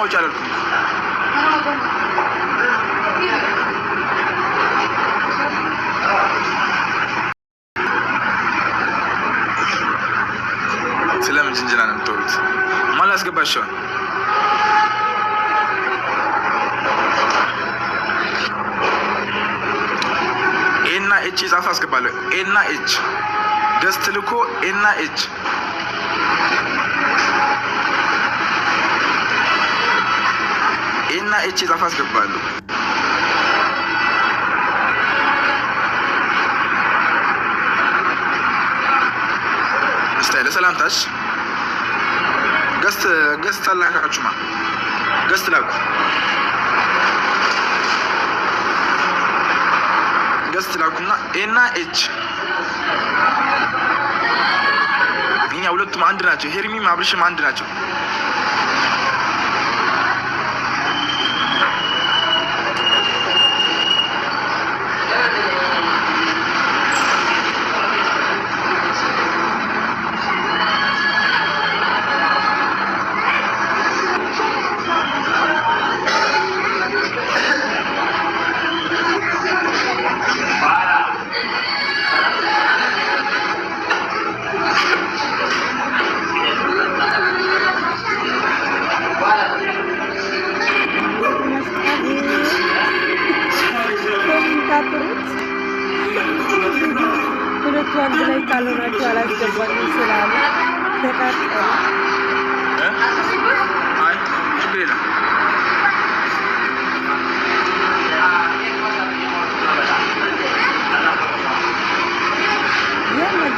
ውጭ አላልኩም። ስለምን ጅንጅና ነው የምትወሩት? ማን ላስገባቸው? ኤና ኤች የጻፈ አስገባለሁ። ኤና ኤች ገስት ልኮ ኤና ኤች ኤና ኤች የጻፈ አስገባለሁ። ስታይል ሰላምታሽ ገስት አላካችሁማ ገስት ላኩ ገስት ላኩና ኤና ኤች እኛ ሁለቱም አንድ ናቸው። ሄርሚም አብርሽም አንድ ናቸው። ሁለቱ አንድ ላይ ካልሆናችሁ አላስገባንም ስላሉ ተቃጠሉ። አይ ችግር የለም።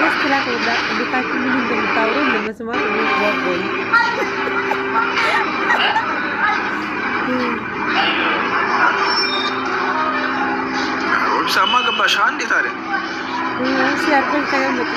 ገስት ላከውላ ልካችሁ ምን እንደምታወሩ ለመስማት ወቆይ ሰማ ገባሽ እንዴት አለ ሲያርፈን ተቀመጥ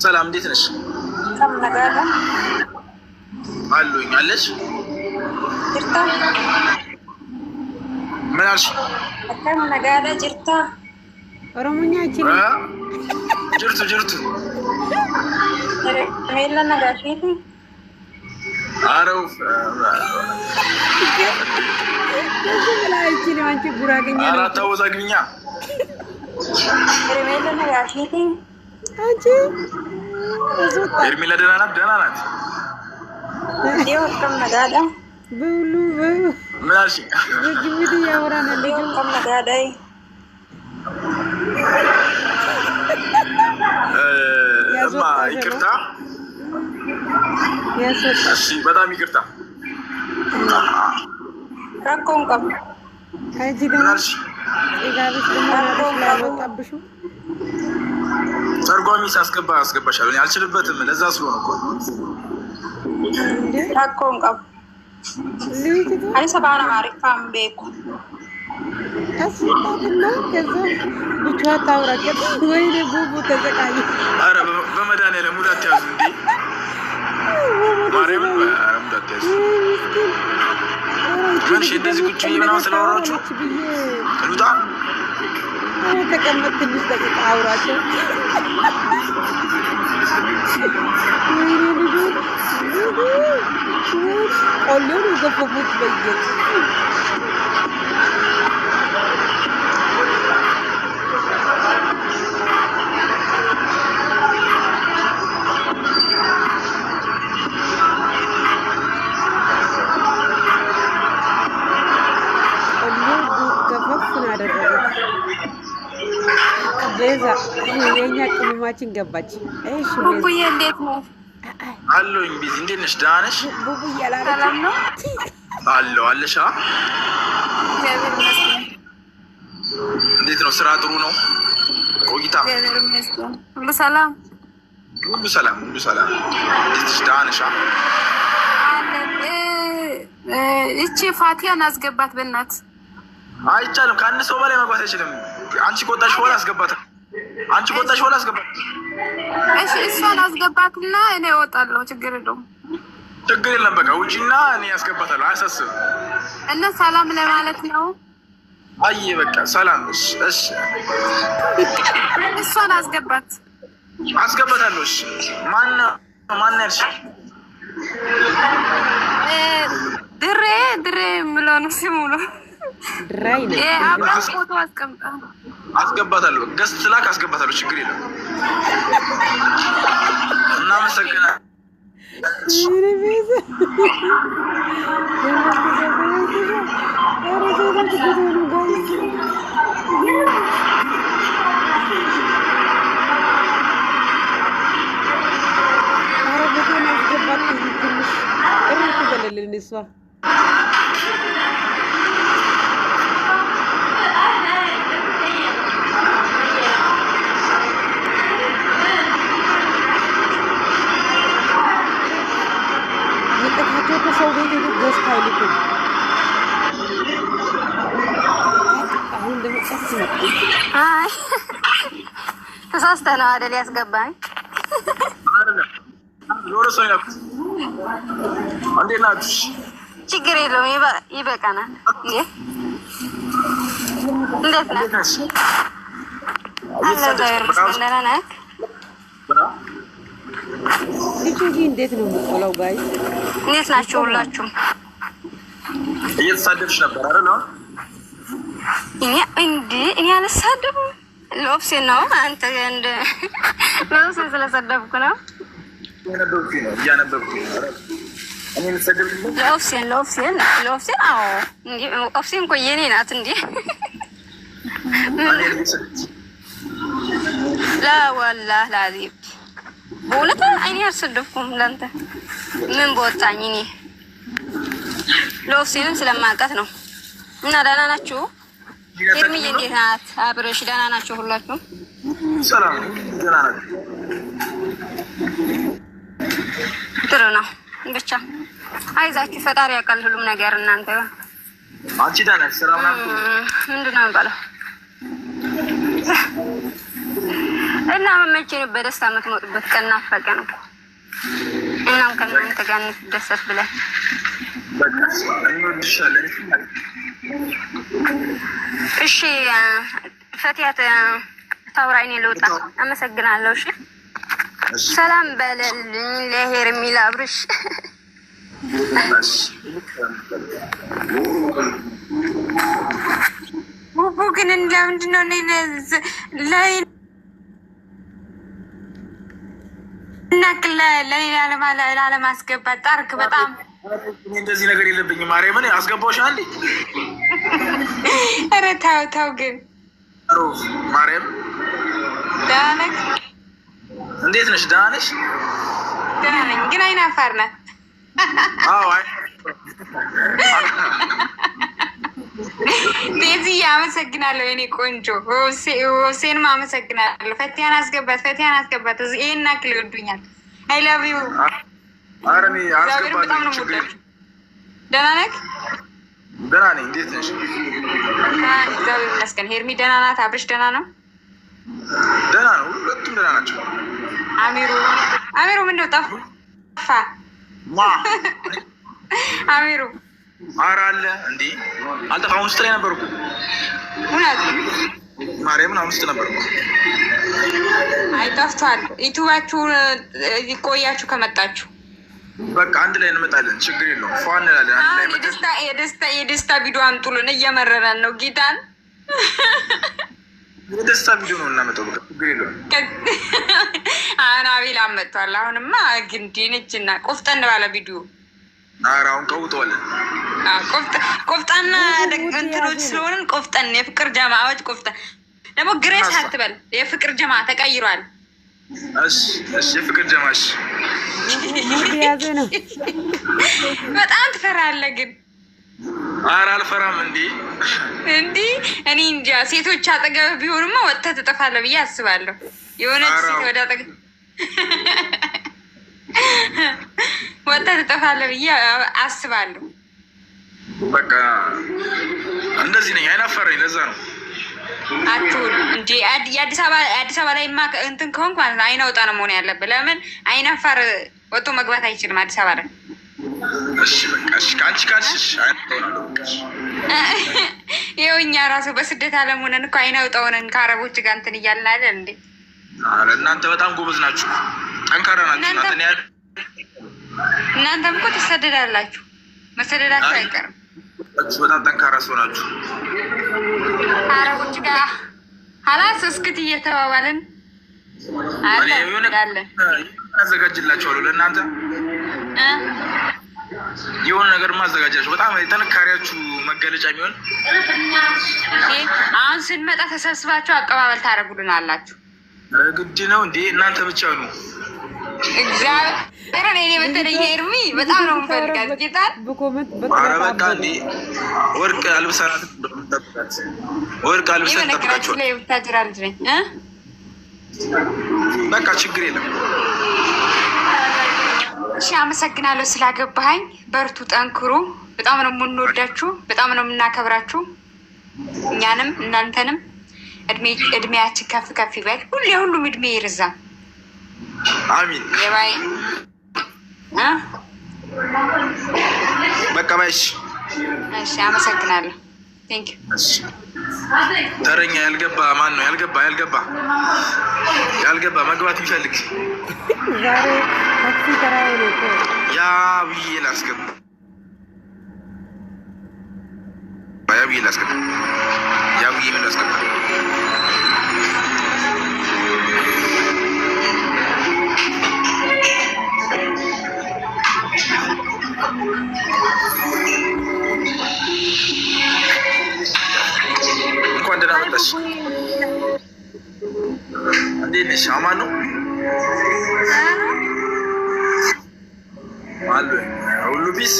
ሰላም እንዴት ነሽ? አሉኝ አለሽ? ምን አልሽ? ኦሮሞኛ ጅርቱ አረው አራት አወዛግብኛ ሄርሜላ ደህና ናት? ደህና ናት። ምን አልሽ? ይቅርታ፣ እሺ፣ በጣም ይቅርታ። ምን አልሽ? ተርጓሚ አስገባሻለሁ። አልችልበትም። ለዛ ስለሆነ እኮ በመድኃኒዓለም ሙድ አትያዙ እንዴ! ማርያምን ሙድ አትያዙ። ምን እንደዚህ ቁጭ ብዬ ምናምን ስላወራችሁ ልውጣ? ተቀመጥ፣ ትንሽ ደቂቃ አውራቸው። ቆሎን የገፈፉት በየት ቤዛ የኛ ቅመማችን ገባች። እሺ ቡቡዬ እንዴት ነው? አለሁኝ። ቢዚ እንዴት ነሽ? ደህና ነሽ? ቡቡዬ ሰላም ነው? አለሁ አለሽ? እንዴት ነው? ስራ ጥሩ ነው? ቆይታ ሁሉ ሰላም ሁሉ ሰላም ሁሉ ሰላም። እንዴት ነሽ? ደህና ነሽ? እቺ ፋቲያን አስገባት በእናት። አይቻልም። ከአንድ ሰው በላይ መግባት አይችልም። አንቺ ቆጣሽ ሆነ አስገባት። እሺ እሷን አስገባትና እኔ እወጣለሁ። ችግር የለውም። ችግር የለም። በቃ ውጪና እኔ አስገባታለሁ። አያሳስብም። እና ሰላም ለማለት ነው። አይ በቃ ሰላም። እሺ እሷን አስገባታለሁ። እሺ ማን ያልሽ? ድሬ የምለው ነው ስሙ ነው። ድራይ ነው። አብራም ፎቶ አስገባታለሁ። ገስት ላክ አስገባታለሁ። ችግር የለም። እናመሰግናለን። እሷ የጠፋቸው ከሰው ቤት ሄዱ ገዝታ አይልኩም። አሁን ደግሞ ቀስ ነው። አይ ተሳስተህ ነው አይደል? ያስገባኝ እንዴት ናችሁ? ችግር የለውም። ይበቃናል። እንዴት ነህ? እንዴት ነው የምትቆላው? ጋይ እንዴት ናቸው ሁላችሁም? እየተሳደብሽ ነበር አይደል? እኔ አልሳደብም። ለኦፕሴን ነው። አንተ እንደ ለኦፕሴን ስለሰደብኩ ነው። ለኦፕሴን አዎ፣ ኦፕሴን እኮ የኔ ናት እንዴ! ላወላህ ላዚብ በእውነት እኔ አልሰደብኩም። ለአንተ ምን በወጣኝ? እኔ ለኦፕሴንም ስለማውቃት ነው። እና ደህና ናችሁ? ሄርሚዬ እንዴት ናት? አብረሽ ደህና ናችሁ ሁላችሁም? ሰላም ደህና ናችሁ? ጥሩ ነው። ብቻ አይዛችሁ፣ ፈጣሪ ያውቃል ሁሉም ነገር። እናንተ አንቺ ደህና ነሽ? ስራ ምንድን ነው የሚባለው? እና መቼ ነው በደስታ የምትሞጡበት ቀን? ናፈቀን እኮ እናም ከእናንተ ጋር እንደሰት ብለን በቃ እንወድሻለን። እሺ ፈቲያት ታውራ፣ እኔ ልውጣ። አመሰግናለሁ። እሺ ሰላም በለልኝ ለሄርሚ ላብርሽ። ቡቡ ግን ለምንድን ነው ላይ ለሌላ ላለማስገባት ጣርክ? በጣም እንደዚህ ነገር የለብኝም። ማርያምን አስገባዎች አንዴ። ኧረ ተው ግን ማርያም። ደህና ነህ? እንዴት ነሽ? ደህና ነሽ? ደህና ነኝ፣ ግን አይናፋር ናት። አዎ ዴዚ አመሰግናለሁ የኔ ቆንጆ። ሆሴንም አመሰግናለሁ። ፈቲያን አስገባት። ይሄን ያክል ይወዱኛል። አይ ላቭ ዩ። በጣም ነው የምወዳችሁ። ደህና ነህ? ደህና ነኝ። እንዴት ነሽ? እግዚአብሔር ይመስገን። ሄርሚ ደህና ናት? አብርሽ ደህና ነው? ደህና ነው። ሁለቱም ደህና ናቸው። አሚሩ ምንድን ነው ጠፋ? አሚሩ ኧረ አለ እንዴ? አልጠፋም። ውስጥ ላይ ነበርኩ። እውነት ማርያምን ውስጥ ነበርኩ። አይ ጠፍቷል። ዩቱባችሁ ይቆያችሁ ከመጣችሁ በቃ አንድ ላይ እንመጣለን። ችግር የለውም። ፏ እንላለን። አንድ ላይ የደስታ ቪዲዮ አምጡልን። እየመረረን ነው ጌታን። የደስታ ቪዲዮ ነው እናመጣው። በቃ ችግር የለውም። አሁን አቤላ መጥቷል። አሁንማ ግንዴነችና ቆፍጠን ባለ ቪዲዮ። ኧረ አሁን ቀውጠዋለን። ቆፍጣና እንትኖች ስለሆንን ቆፍጠን፣ የፍቅር ጀማዎች ቆፍጠን። ደግሞ ግሬስ አትበል። የፍቅር ጀማ ተቀይሯል። እሺ የፍቅር ጀማሽ ያዘ ነው። በጣም ትፈራለህ ግን። ኧረ አልፈራም። እንዲህ እኔ እንጃ። ሴቶች አጠገብ ቢሆንማ ወጥተህ ትጠፋለህ ብዬ አስባለሁ። የሆነች ሴት ወደ አጠገብ ወጥተህ ትጠፋለህ ብዬ አስባለሁ። በቃ እንደዚህ ነኝ። አይናፈረኝ ለዛ ነው አትሁን እንጂ የአዲስ አበባ ላይ ማ እንትን ከሆንክ ማለት ነው አይናውጣ ነው መሆን ያለብህ። ለምን አይናፋር ወጥቶ መግባት አይችልም አዲስ አበባ ላይ። እሺ በቃ እሺ፣ ከአንቺ ካልሽሽ ይኸው እኛ ራሱ በስደት ዓለም ሆነን እኮ አይናውጣ ሆነን ከአረቦች ጋር እንትን እያልን አይደል እንዴ? እናንተ በጣም ጎበዝ ናችሁ፣ ጠንካራ ናችሁ። እናንተም እኮ ትሰደዳላችሁ፣ መሰደዳችሁ አይቀርም። በጣም ጠንካራ ሰው ናችሁ። አረቦች ጋር ሀላስ እስክት እየተባባልን አለን። አዘጋጅላችኋለሁ ለእናንተ የሆነ ነገር ማዘጋጃችሁ በጣም የጥንካሬያችሁ መገለጫ የሚሆን አሁን ስንመጣ ተሰብስባችሁ አቀባበል ታደርጉልን አላችሁ። ግድ ነው እንዴ? እናንተ ብቻ ነው። እግዚአብሔር እኔ በተለይ ኤርሚ በጣም ነው የምፈልጋት። ጌታን ኧረ በቃ እንዴ ወርቅ አልብሰናት እንደምጠብቃት ወርቅ አልብሰን ጠብቃችኋል። ላይ ብታጅራ ልጅ ነኝ። በቃ ችግር የለም። እሺ አመሰግናለሁ ስላገባኸኝ። በርቱ፣ ጠንክሩ። በጣም ነው የምንወዳችሁ፣ በጣም ነው የምናከብራችሁ። እኛንም እናንተንም እድሜያችን ከፍ ከፍ ይበል። ሁሉም እድሜ ይርዛም። አሚን። የባይ በቃ ባይሽ። እሺ አመሰግናለሁ። ቴንክ ዩ። ተረኛ ያልገባ ማን ነው? ያልገባ መግባት የሚፈልግ ዛሬ ታክሲ ተራው ነው እኮ ያ ብዬ ላስገባ ምን ላስገባ እንኳን ደህና መጣሽ። እንዴት ነሽ? አማን ነው አሉ ሁሉ ቢስ።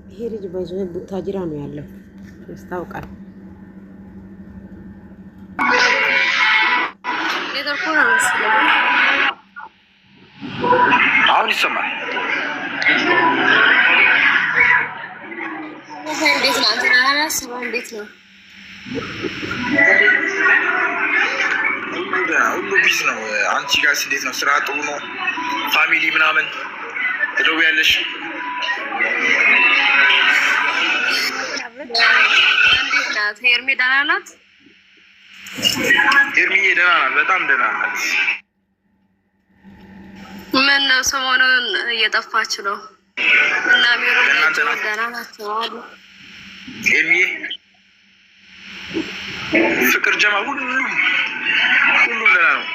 ይሄ ልጅ ባይዞ ቡታጅራ ነው ያለው ያስታውቃል። አሁን ይሰማል። እንዴት ነው? አንተ አላስበው እንዴት ነው? ሁሉ ቢስ ነው። አንቺ ጋርስ እንዴት ነው? ስራ ጥሩ ነው? ፋሚሊ ምናምን ትደውያለሽ? እንዴት ናት? ሄርሜ ደህና ናት? ሄርሜዬ ደህና ናት፣ በጣም ደህና ናት። ምን ነው ሰሞኑን እየጠፋች ነው እና ሚሮ ደህና ናቸው አሉ። ሄርሜዬ ፍቅር ጀማ ሁሉም ደህና ነው።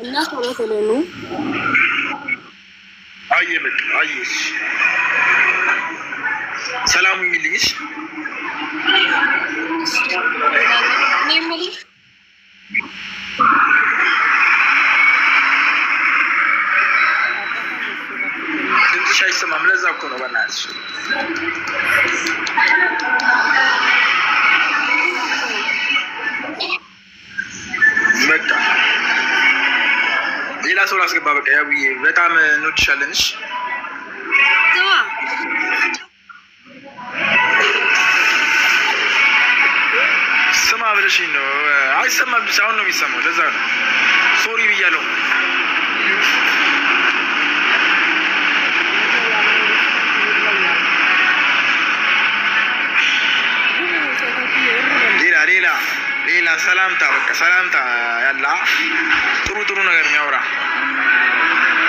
እና ቶሎ ነው አየሽ ሰላሙ የሚልኝሽ ድምፅሽ አይሰማም። ለዛ እኮ ነው በእናትሽ በቃ ሌላ ሰው ላስገባ። በቃ ያብዬ በጣም እንወድሻለንሽ። ስማ ብለሽኝ ነው። አይሰማም ብቻ አሁን ነው የሚሰማው። ለዛ ነው ሶሪ ብያለሁ። ሌላ ሰላምታ በቃ ሰላምታ ያላ ጥሩ ነገር የሚያወራ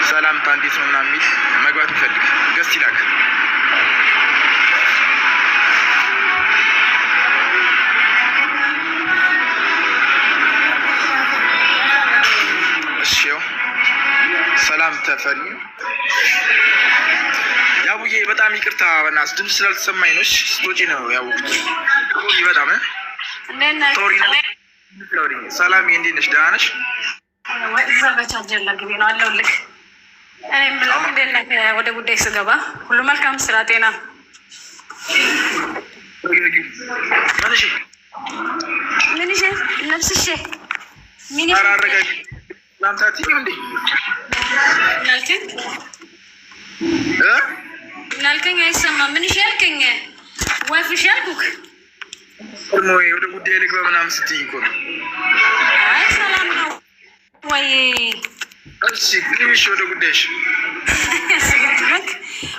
ሰላምታ እንዴት ነው ምናምን የሚል መግባት ይፈልግ ገስት ይላክ። እሺ ሰላም ተፈሪ ያቡዬ በጣም ይቅርታ በእናትሽ ድምፅ ስላልተሰማኝ ነው። ስትወጪ ነው ያወኩት። በጣም ሰላም እንዴት ነሽ? ደህና ነሽ? ግቢ ነው አለሁልህ። እኔም ብለው እንዴት ነህ? ወደ ጉዳይ ስገባ ሁሉ መልካም፣ ስራ፣ ጤና ምን ነፍስሽ ምን ምናልከኝ አይሰማም። ምን ይሻልከኝ? ወፍ ይሻልኩክ ወይ ወደ ጉዳይ ልግባ ምናምን ስትይ እኮ ነው። አይ ሰላም ነው ወይ? እሺ ግቢሽ ወደ ጉዳይሽ። ዝግጁ ነክ?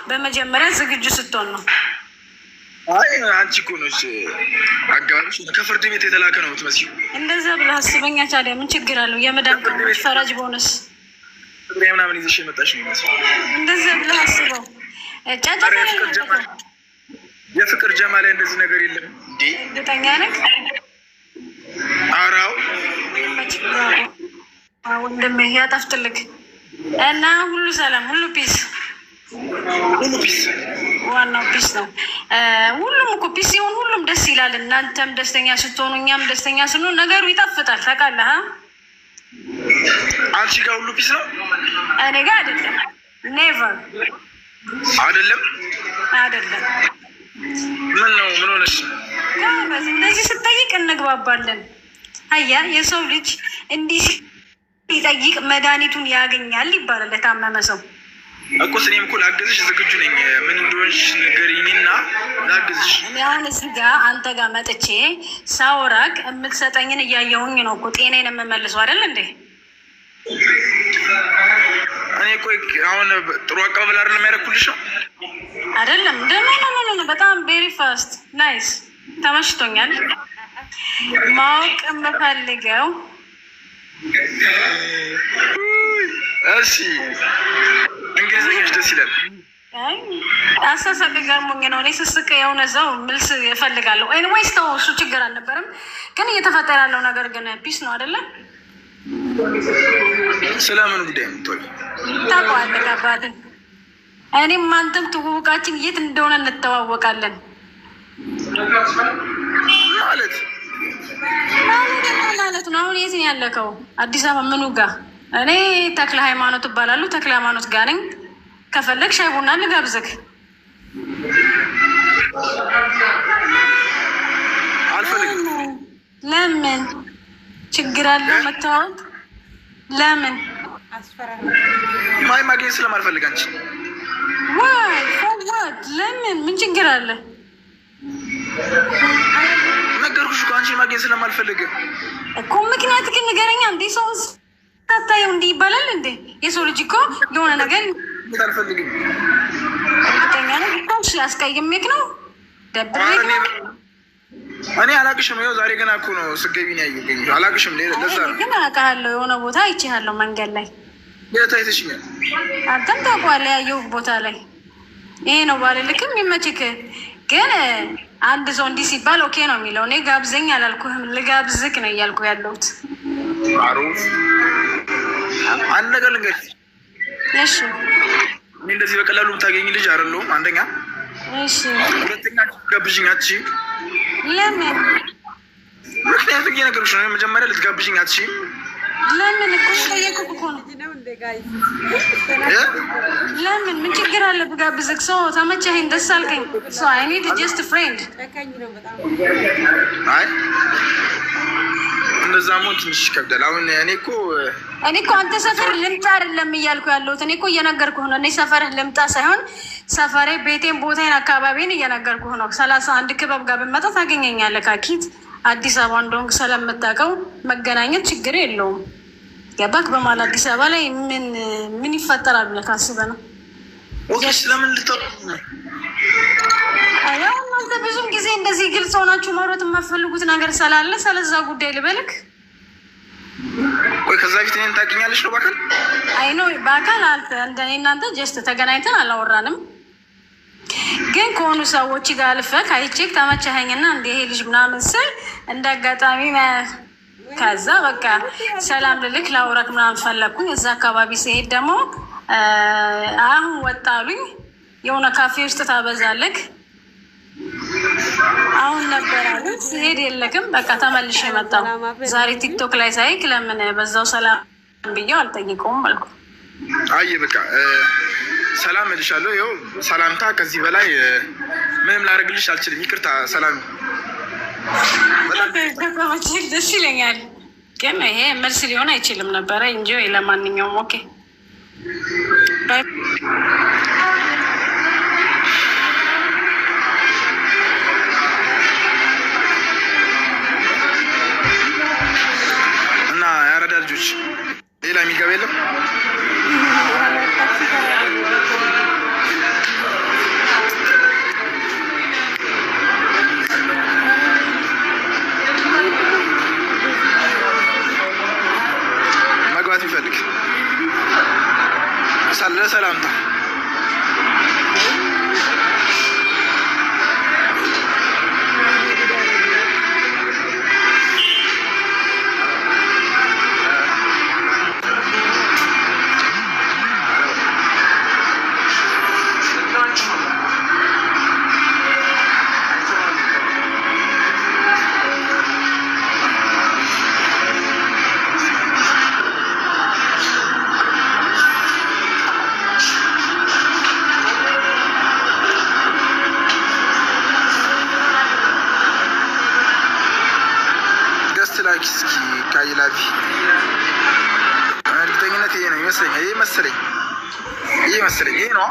በመጀመሪያ ዝግጁ ስትሆን ነው። አይ አንቺ እኮ ነሽ አጋባሽ ከፍርድ ቤት የተላከ ነው የምትመስይው። እንደዛ ብለህ አስበኛ። ታዲያ ምን ችግር አለው? የመዳም ፈራጅ ቦነስ ምናምን ይዘሽ የመጣሽ ነው የሚመስለው። እንደዛ ብለህ አስበው። የፍቅር ጀማ ላይ እንደዚህ ነገር የለም እንዴ? እርግጠኛ ነህ? አራው ወንድሜ ያጣፍጥልክ እና ሁሉ ሰላም፣ ሁሉ ፒስ፣ ዋናው ፒስ ነው። ሁሉም እኮ ፒስ ሲሆን ሁሉም ደስ ይላል። እናንተም ደስተኛ ስትሆኑ እኛም ደስተኛ ስንሆን ነገሩ ይጣፍጣል። ታውቃለህ? አንቺ ጋር ሁሉ ፒስ ነው፣ እኔ ጋር አይደለም። ኔቨር አይደለም። ምን ነው? ምን ሆነሽ? እንደዚህ ስጠይቅ እንግባባለን። አያ የሰው ልጅ እንዲህ ሲጠይቅ መድኃኒቱን ያገኛል ይባላል። ለታመመ ሰው እኮ እኔም እኮ ላግዝሽ ዝግጁ ነኝ። ምን እንደሆንሽ ንገሪኝና ላግዝሽ። እኔ አሁን እዚህ ጋር አንተ ጋር መጥቼ ሳወራቅ የምትሰጠኝን እያየሁኝ ነው እኮ ጤናዬን የምመልሰው አይደል እንዴ? እኔ እኮ አሁን ጥሩ አቀባበል አይደለም ያደረኩልሽ ነው አይደለም? እንደምን በጣም ቬሪ ፋስት ናይስ፣ ተመችቶኛል። ማወቅ የምፈልገው እሺ፣ እንግሊዝኛሽ ደስ ይላል። አሳሳቅ ገርሞኝ ነው። እኔ ስስቅ የሆነ ሰው ምልስ እፈልጋለሁ። ኤኒዌይስ ተው፣ እሱ ችግር አልነበረም። ግን እየተፈጠረ ያለው ነገር ግን ፒስ ነው አይደለም? ስለምን ጉዳይ የምትወይ ታውቀዋለህ አባትን። እኔም አንተም ትውውቃችን የት እንደሆነ እንተዋወቃለን ማለት ነው። አሁን የት ነው ያለከው? አዲስ አበባ ምኑ ጋር? እኔ ተክለ ሃይማኖት እባላለሁ። ተክለ ሃይማኖት ጋር ነኝ። ከፈለግ ሻይ ቡና ልጋብዝህ። አልፈልግም። ለምን? ችግር አለው መተዋወቅ? ለምን? ማይ ማግኘት ስለማልፈልግ አንቺ ዋይ ፎርዋርድ። ለምን? ምን ችግር አለ? ነገርኩሽ እኮ አንቺ ማግኘት ስለማልፈልግ እኮ። ምክንያት ግን ንገረኛ። እንዴ ሰው ታታየው እንዲህ ይባላል እንዴ? የሰው ልጅ እኮ የሆነ ነገር አልፈልግም። እርግጠኛ ነው እኮ አስቀይሜክ ነው? ደብሬክ ነው? እኔ አላቅሽም። ይኸው ዛሬ ገና እኮ ነው ስገቢ ነው ያየሁኝ። አላቅሽም። ለዛ ግን አውቃለሁ። የሆነ ቦታ አይቼሃለሁ መንገድ ላይ። የት አይተሽኛል? አንተም ታውቀዋለህ። ያየሁህ ቦታ ላይ ይሄ ነው ባልልክም ይመችክ። ግን አንድ ሰው እንዲህ ሲባል ኦኬ ነው የሚለው። እኔ ጋብዘኝ አላልኩህም፣ ልጋብዝክ ነው እያልኩ ያለሁት። አሩፍ አንድ ነገር ልንገርሽ። እሺ እኔ እንደዚህ በቀላሉ የምታገኝ ልጅ አይደለሁም። አንደኛ። እሺ ሁለተኛ ጋብዥኝ አትችይም። ለምን? ምክንያቱም እየነገርኩሽ ነው። መጀመሪያ ልትጋብዥኝ አትችይም። ለምን? እኮ ጠየቅኩህ እኮ ነው። ለምን? ምን ችግር አለ ብጋብዝህ? ሰው ተመቸኸኝ፣ ደስ አልከኝ። ሰው አይ ኒድ ጀስት ፍሬንድ። አይ እንደዛ መሆን ትንሽ ይከብዳል። አሁን እኔ እኮ አንተ ሰፈር ልምጣ አይደለም እያልኩ ያለሁት። እኔ እኮ እየነገርኩህ ነው። እኔ ሰፈርህ ልምጣ ሳይሆን ሰፈሬ፣ ቤቴን፣ ቦታዬን፣ አካባቢን እየነገርኩህ ነው። 31 ክበብ ጋር ብመጣ ታገኘኛለህ። ካኪት አዲስ አበባ እንደሆንክ ስለምታውቀው መገናኘት ችግር የለውም። ገባክ? በማል አዲስ አበባ ላይ ምን ይፈጠራል ብለህ ታስበህ ነው? ስለምን ያው እናንተ ብዙም ጊዜ እንደዚህ ግልጽ ሆናችሁ ማውራት የማትፈልጉት ነገር ስላለ ስለዛ ጉዳይ ልበልክ። ቆይ ከዛ ፊት እኔን ታውቂኛለሽ ነው በአካል? አይ ነው በአካል እንደኔ እናንተ ጀስት ተገናኝተን አላወራንም። ግን ከሆኑ ሰዎች ጋር አልፈህ አይቼክ ተመቸኸኝና እንደ ይሄ ልጅ ምናምን ስል እንደ አጋጣሚ ከዛ በቃ ሰላም ልልክ ላውራት ምናምን ፈለግኩኝ። እዛ አካባቢ ሲሄድ ደግሞ አሁን ወጣሉኝ። የሆነ ካፌ ውስጥ ታበዛለክ። አሁን ነበር አሉት። ሲሄድ የለክም። በቃ ተመልሼ መጣሁ። ዛሬ ቲክቶክ ላይ ሳይክ ለምን በዛው ሰላም ብዬው አልጠይቀውም አልኩ። አይ በቃ ሰላም እልሻለሁ። ይኸው ሰላምታ፣ ከዚህ በላይ ምንም ላደርግልሽ አልችልም። ይቅርታ። ሰላም ተቀመጭል። ደስ ይለኛል፣ ግን ይሄ መልስ ሊሆን አይችልም ነበረ እንጂ። ለማንኛውም ኦኬ ባይ እና ያረዳ ልጆች ሌላ የሚገባ የለም። መግባት ይፈልግ ለሰላምታ እስኪ ካይላቪ እርግጠኝነት ይሄ ነው ይመስለኛል። ይሄ መሰለኝ ይሄ ነው።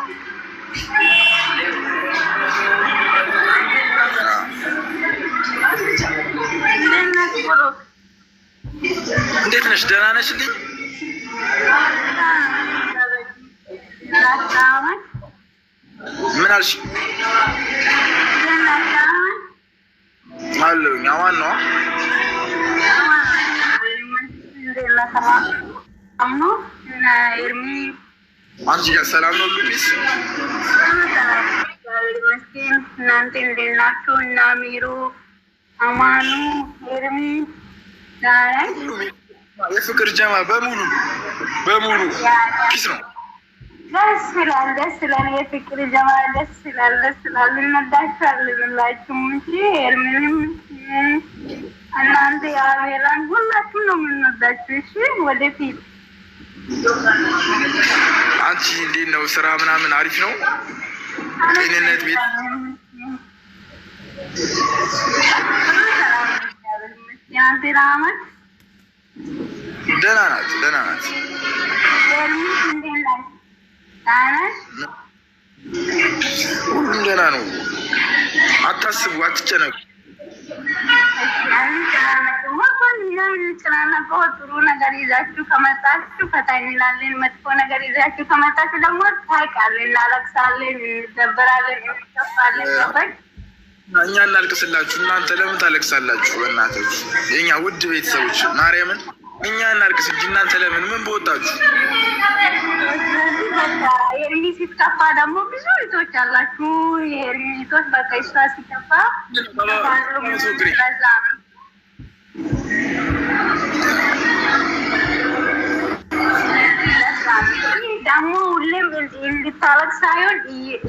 እንዴት ነሽ? ደህና ነሽ? ምን አልሽ? አለሁኝ። አማን ነው። አንቺ ጋር ሰላም ነው? ሉሊስ እናንተ እንዴት ናችሁ? እና ሚሩ አማኑ ኤርሚ የፍቅር ጀማ በሙሉ ፒስ ነው። ደስ ይላል። የፍቅር ጀማ ደስ ይላል። እንወዳችኋለን ሁላችሁም እንጂ ኤርሚንም እናንተ የአቤላን ሁላችሁም ነው የምንወዳችሁ። እሺ ወደፊት አንቺ እንዴት ነው? ስራ ምናምን አሪፍ ነው? ጤንነት ቤት ደህና ናት። ሁሉም ደህና ነው። አታስቡ፣ አትጨነቁ። ጥሩ ነገር ይዛችሁ ከመጣችሁ ፈታ እንላለን። መጥፎ ነገር ይዛችሁ ከመጣችሁ ደግሞ ታውቃለን፣ እናለቅሳለን፣ እንደበራለን፣ እንከፋለን። እኛ እናልቅስላችሁ፣ እናንተ ለምን ታለቅሳላችሁ? በእናታችሁ የኛ ውድ ቤተሰቦች ማርያምን እኛ እናልቅስ እንጂ እናንተ ለምን ምን በወጣችሁ? ኤርሚ ሲከፋ ደግሞ ብዙ እህቶች አላችሁ። የኤርሚ እህቶች በቃ እሷ ሲከፋ ደግሞ ሁሌም እንድታለቅ ሳይሆን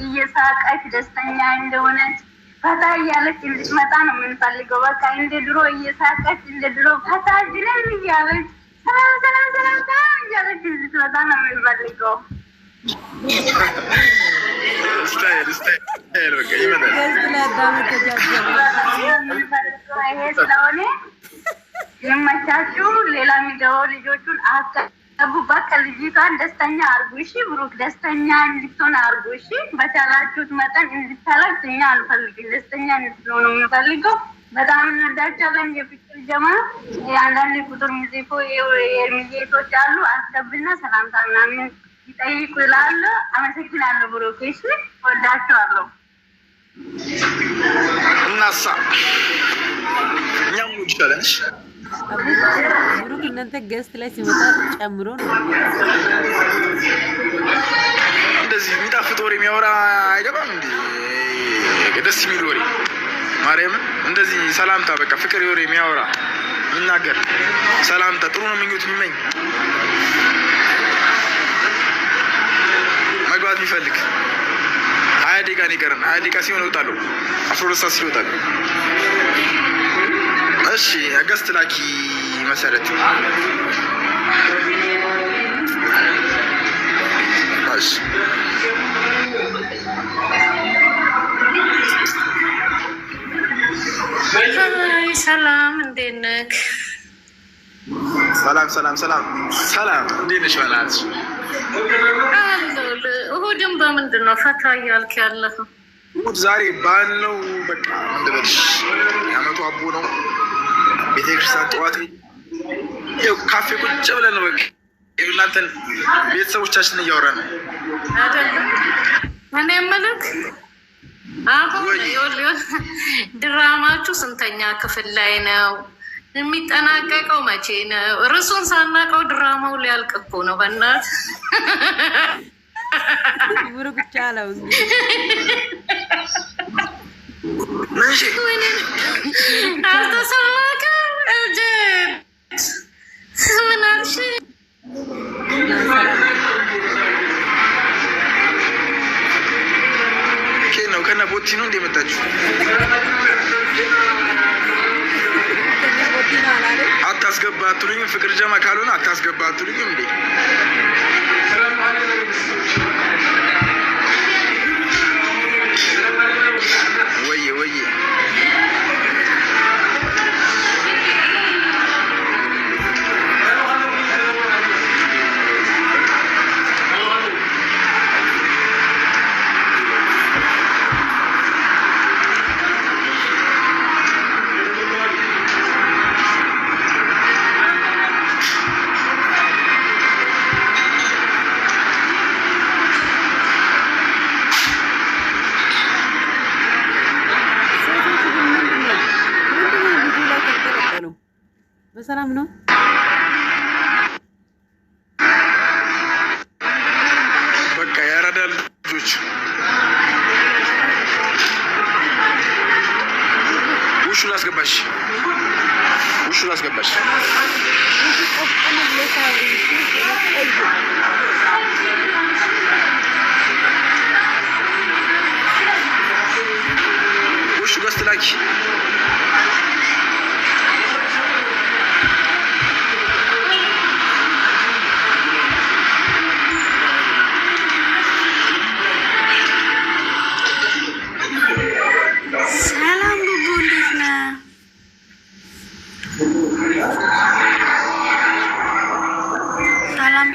እየሳቀች ደስተኛ እንደሆነች ፈታ እያለች እንድትመጣ ነው የምንፈልገው። በቃ እንደ ድሮ እየሳቀች እንደ ድሮ ፈታ ጅለን እያለች ሰላም እያለች እንድትመጣ ነው የምንፈልገው። ይሄ ስለሆነ ይመቻችሁ። ሌላ የሚገባው ልጆቹን አስገቡበት። ከልጅቷን ደስተኛ አርጉ። እሺ ብሩክ ደስተኛ እንድትሆን አርጉ። እሺ በቻላችሁት መጠን እንድታለቅስ እኛ አንፈልግም። ደስተኛ እንድትሆን ነው የምንፈልገው። በጣም እንወዳቸዋለን። የፍቅር ጀማ የአንዳንድ ቁጥር ሙዚኮ የሚዜቶች አሉ። አስገብና ሰላምታ ምናምን ይጠይቁ ይላሉ። አመሰግናለሁ ብሩክ። እሺ ወዳቸዋለሁ። እናሳ እኛም ወድሻለን። እሺ ብሩክ እናንተ ገስት ላይ ሲመጣ ጨምሮ ነው እንደዚህ የሚጣፍጥ ወሬ የሚያወራ አይገባም እንዴ? ደስ የሚል ወሬ ማርያምን እንደዚህ ሰላምታ በቃ ፍቅር ወሬ የሚያወራ የሚናገር ሰላምታ ጥሩ ነው ምኞት የሚመኝ መግባት የሚፈልግ 20 ደቂቃ ነው የቀረን። 20 ደቂቃ ሲሆን እወጣለሁ። 12 ሰዓት ሲል እወጣለሁ። እሺ ገስት ላኪ መሰረት። እሺ ሰላም እንዴት ነህ? ሰላም እንዴት ነሽ? በእናትሽ እሑድን በምንድን ነው ፈታ እያልክ ያለኸው? እሑድ ዛሬ ባል ነው። በቃ ምን ልበልሽ፣ የዓመቱ አቦ ነው። ቤተክርስቲያን ጠዋት ካፌ ቁጭ ብለን ነው በቃ እናንተን ቤተሰቦቻችን እያወራን ነው አይደለም። እኔ የምልህ አሁን ድራማችሁ ስንተኛ ክፍል ላይ ነው የሚጠናቀቀው? መቼ ነው? ርዕሱን ሳናቀው ድራማው ሊያልቅ እኮ ነው። በእናትህ ብሩክ ቻለው አልተሰማከም? ምን አልሽ? ነው ከነ ቦቲ ነው እንደ መጣችሁ አታስገባ አትሉኝም? ፍቅር ጀማ ካልሆነ አታስገባ አትሉኝም እንዴ? ወይዬ ወይዬ በሰላም ነው። በቃ ያራዳ ልጆች ውሹ ላስገባሽ፣ ውሹ ላስገባሽ። ውሹ ገስት ላኪ።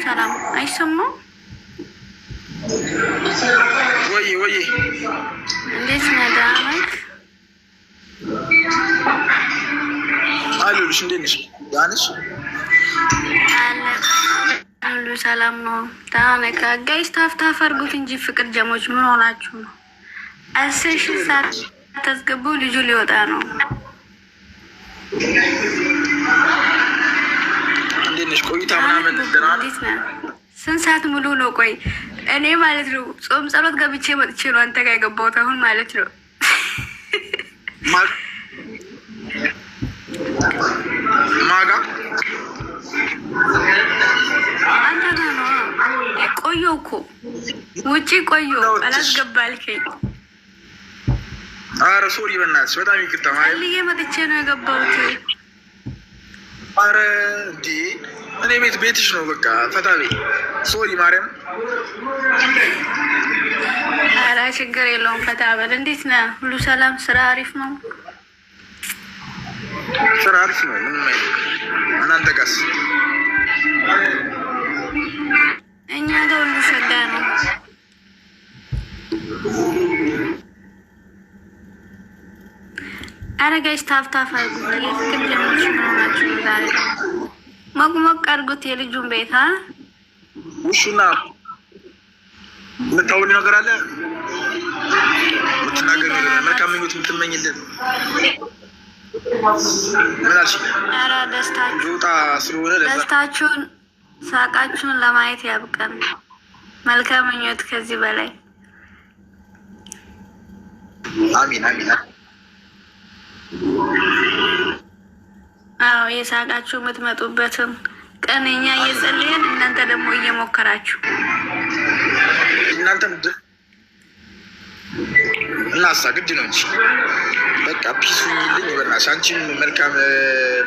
ሰላም አይሰማም? ወይ ወይ እንዴት ነህ? ደህና ነህ? አሉልሽ። እንዴት ነሽ? ደህና ነሽ? ሁሉ ሰላም ነው። ደህና ነህ? ጋይስ ታፍታፍ አድርጉት እንጂ ፍቅር ጀሞች ምን ሆናችሁ ነው? 10,000 ሰዓት ታስገቡ። ልጁ ሊወጣ ነው። እንዴት ነሽ? ቆይታ ምናምን ደህና ነሽ? ስንት ሰዓት ሙሉ ነው? ቆይ እኔ ማለት ነው ጾም ጸሎት ገብቼ መጥቼ ነው አንተ ጋር የገባሁት አሁን ማለት ነው። ማጋ አንተ ጋር ነው ቆየሁ እኮ ውጪ ቆየሁ። አላስገባልከኝ። ኧረ ሶሪ በእናትሽ በጣም ይቅርታ ማለት ልዬ መጥቼ ነው የገባሁት። ኧረ እንዴ እኔ ቤትሽ ነው በቃ ፈታ ቤት። ሶሪ ማርያም። ኧረ ችግር የለውም ፈታ በል። እንዴት ነህ? ሁሉ ሰላም? ስራ አሪፍ ነው? ስራ አሪፍ ነው። ምንም አይነት እናንተ ጋርስ? እኛ ጋር ሁሉ ሸጋ ነው። ኧረ ጋይስ ታፍታፍ አድርጉት። የፍቅር ጀሞች መሆናችሁ ዛሬ ሞቅ አድርጉት የልጁን ቤት። ውሹና የምታውል ነገር አለ የምትናገር መልካም ምኞት የምትመኝልን ምን አልሽ? ኧረ ደስታችሁ ስለሆነ ደስታችሁን ሳቃችሁን ለማየት ያብቀን። መልካም ምኞት ከዚህ በላይ አሚን አሚን። አዎ የሳቃችሁ የምትመጡበትን ቀን እኛ እየጸለየን እናንተ ደግሞ እየሞከራችሁ እናንተም እናሳ ግድ ነው እንጂ በቃ ፒሱ ይልኝ በእናትሽ። አንቺም መልካም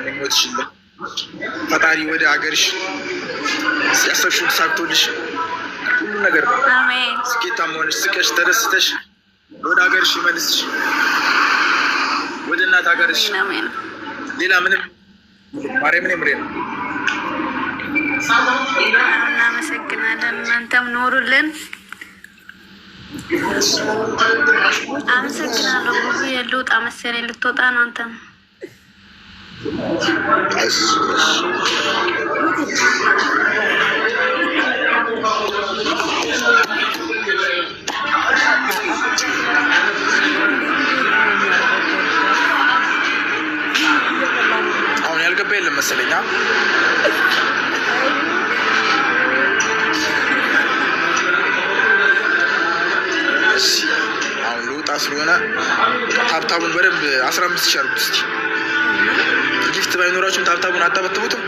ምኞትሽ ፈጣሪ ወደ ሀገርሽ ያሰብሽውን ተሳክቶልሽ ሁሉ ነገር አሜን ስኬታማ ሆነሽ ስቀሽ ተደስተሽ ወደ ሀገርሽ ይመልስሽ፣ ወደ እናት ሀገርሽ። አሜን። ሌላ ምንም ማርያምን የምሬ ነው። እናመሰግናለን። እናንተም ኖሩልን። አመሰግናለሁ። ብዙ የልውጣ መሰለኝ ልትወጣ ነው አንተ ነው አሁን ያልገባ የለም መሰለኝ። አሁን ልውጣ ስለሆነ ታብታቡን በደንብ 15 ሺህ አድርጉት እስኪ። ጊፍት ባይኖራችሁም ታብታቡን አታበትቡትም?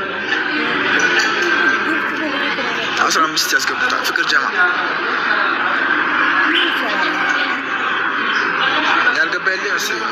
15 ያስገቡታል። ፍቅር ጀማ ያልገባ የለ መሰለኝ።